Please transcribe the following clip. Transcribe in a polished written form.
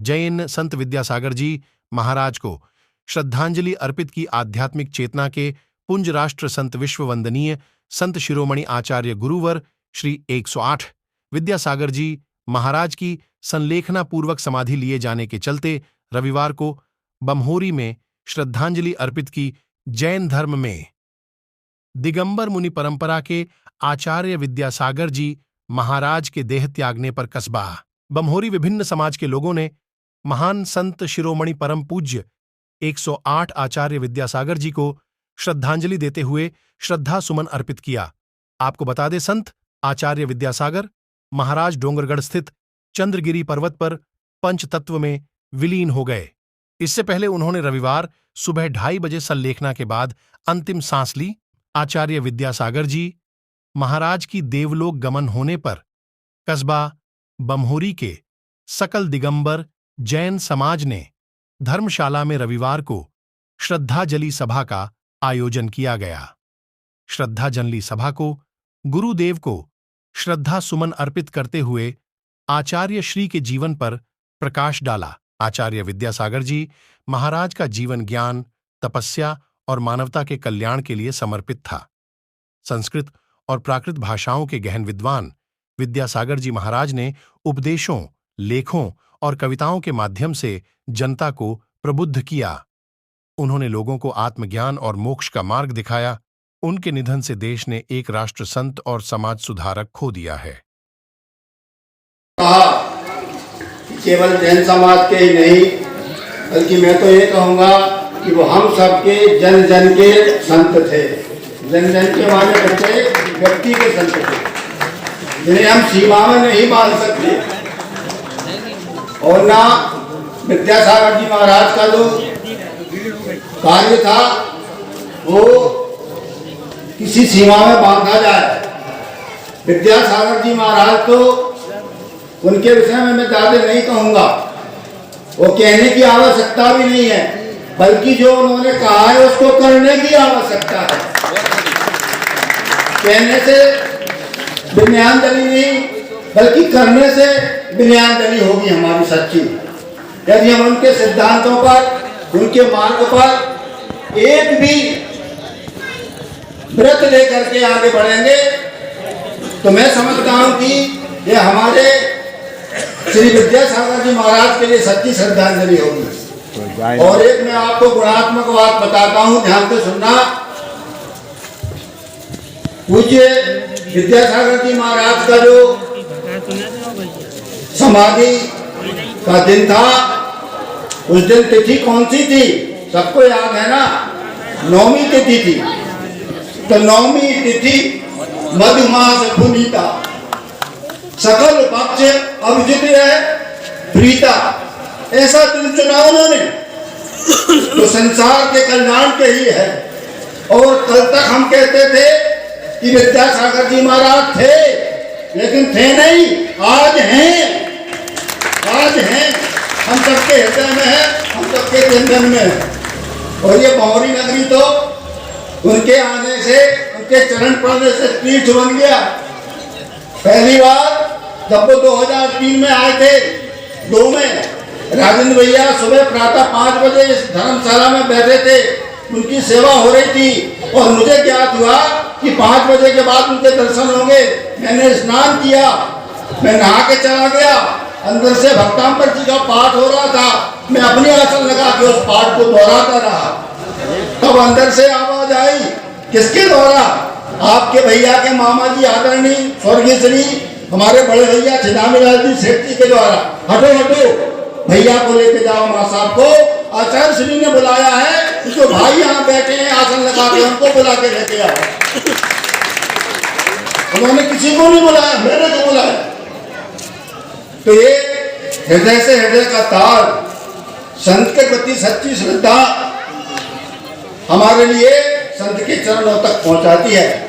जैन संत विद्यासागर जी महाराज को श्रद्धांजलि अर्पित की। आध्यात्मिक चेतना के पुंज राष्ट्र संत विश्व वंदनीय संत शिरोमणि आचार्य गुरुवर श्री 108 विद्यासागर जी महाराज की संलेखना पूर्वक समाधि लिए जाने के चलते रविवार को बम्होरी में श्रद्धांजलि अर्पित की। जैन धर्म में दिगंबर मुनि परंपरा के आचार्य विद्यासागर जी महाराज के देह त्यागने पर कस्बा बम्होरी विभिन्न समाज के लोगों ने महान संत शिरोमणि परम पूज्य 108 आचार्य विद्यासागर जी को श्रद्धांजलि देते हुए श्रद्धा सुमन अर्पित किया। आपको बता दें, संत आचार्य विद्यासागर महाराज डोंगरगढ़ स्थित चंद्रगिरी पर्वत पर पंचतत्व में विलीन हो गए। इससे पहले उन्होंने रविवार सुबह 2:30 बजे संलेखना के बाद अंतिम सांस ली। आचार्य विद्यासागर जी महाराज की देवलोक गमन होने पर कस्बा बम्होरी के सकल दिगंबर जैन समाज ने धर्मशाला में रविवार को श्रद्धांजलि सभा का आयोजन किया गया। श्रद्धांजलि सभा को गुरुदेव को श्रद्धा सुमन अर्पित करते हुए आचार्य श्री के जीवन पर प्रकाश डाला। आचार्य विद्यासागर जी महाराज का जीवन ज्ञान, तपस्या और मानवता के कल्याण के लिए समर्पित था। संस्कृत और प्राकृत भाषाओं के गहन विद्वान विद्यासागर जी महाराज ने उपदेशों, लेखों और कविताओं के माध्यम से जनता को प्रबुद्ध किया। उन्होंने लोगों को आत्मज्ञान और मोक्ष का मार्ग दिखाया। उनके निधन से देश ने एक राष्ट्र संत और समाज सुधारक खो दिया है। कहा केवल जैन समाज के ही नहीं, बल्कि मैं तो ये कहूँगा कि वो हम सबके जन जन के संत थे। जन जन के माने बच्चे व्यक्ति के संत थे, जिन्हें हम सीमा में नहीं मान सकते। और ना विद्यासागर जी महाराज का जो कार्य था वो किसी सीमा में बांधा जाए। विद्यासागर जी महाराज तो उनके विषय में मैं ज्यादा नहीं कहूंगा, वो कहने की आवश्यकता भी नहीं है, बल्कि जो उन्होंने कहा है उसको करने की आवश्यकता है। कहने से विनयान्जलि नहीं, बल्कि करने से विनयान्जलि होगी हमारी सच्ची। यदि हम उनके सिद्धांतों पर, उनके मार्ग पर एक भी व्रत लेकर के आगे बढ़ेंगे तो मैं समझता हूं कि ये हमारे श्री विद्यासागर जी महाराज के लिए सच्ची श्रद्धांजलि होगी। और एक मैं आपको गुणात्मक बात बताता हूं, ध्यान से सुनना। पूज्य विद्यासागर जी महाराज का जो समाधि का दिन था, उस दिन तिथि कौन सी थी सबको याद है ना? 9वीं तिथि थी। तो 9वीं तिथि मधुमास पुनीता, सकल पक्ष अभिजित है प्रीता, ऐसा दिन चुना उन्होंने तो संसार के कल्याण के ही है। और कल तक हम कहते थे कि विद्यासागर जी महाराज थे, लेकिन थे नहीं, आज हैं। आज हैं, हम सबके हृदय में है, हम सबके जन में है। और ये बम्होरी नगरी तो उनके आने से, उनके चरण पड़ने से तीर्थ बन गया। पहली बार जब वो 2003 में आए थे, 2 में राजेंद्र भैया सुबह प्रातः 5 बजे इस धर्मशाला में बैठे थे, उनकी सेवा हो रही थी और मुझे ज्ञात हुआ कि 5 बजे के बाद उनके दर्शन होंगे। मैंने स्नान किया, मैं नहा के चला गया। अंदर से भक्तांबर जी का पाठ हो रहा था, मैं अपनी आसन लगा के उस पाठ को दोहराता रहा। तब अंदर से आवाज आई, किसके द्वारा? आपके भैया के मामा जी आदरणीय स्वर्गीय श्री हमारे बड़े भैया छिदामीलाल जी सेठ जी के द्वारा। हटो हटो, भैया को लेके जाओ, माँ साहब को आचार्य श्री ने बुलाया है, जो भाई यहाँ बैठे हैं आसन लगा के, उनको बुला के लेके आओ। उन्होंने किसी को नहीं बुलाया, मेरे को बुलाया। तो ये हृदय से हृदय का तार, संत के प्रति सच्ची श्रद्धा हमारे लिए संत के चरणों तक पहुंचाती है।